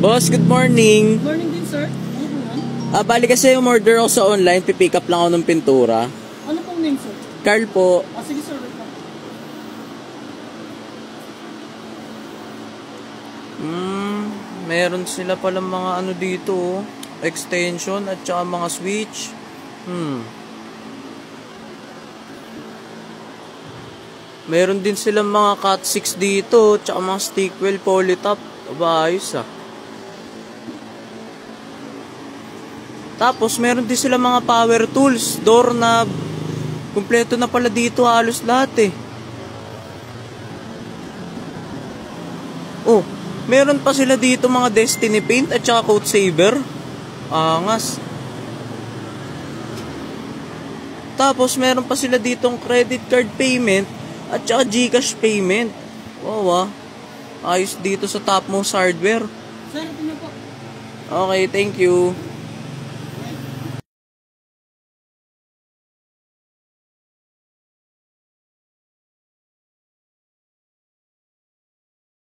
Boss, good morning. Good morning din, sir. Ano po yan? Bali kasi yung order ako sa online, pipick up lang ako ng pintura. Ano pong name, sir? Carl po. Sige, sir. Wait lang. Meron sila palang mga ano dito, oh. Extension at saka mga switch. Meron din silang mga Cat 6 dito, tsaka mga Stickwell polytop. Aba, ayos ah. Tapos meron din silang mga power tools, doorknob. Kumpleto na pala dito halos lahat eh. Oh, meron pa sila dito mga Destiny Paint at saka Coat Saver. Angas. Tapos meron pa sila ditong credit card payment at saka GCash payment. Wow ah. Ayos dito sa Topmost Hardware. Sir, ito na po. Okay, thank you.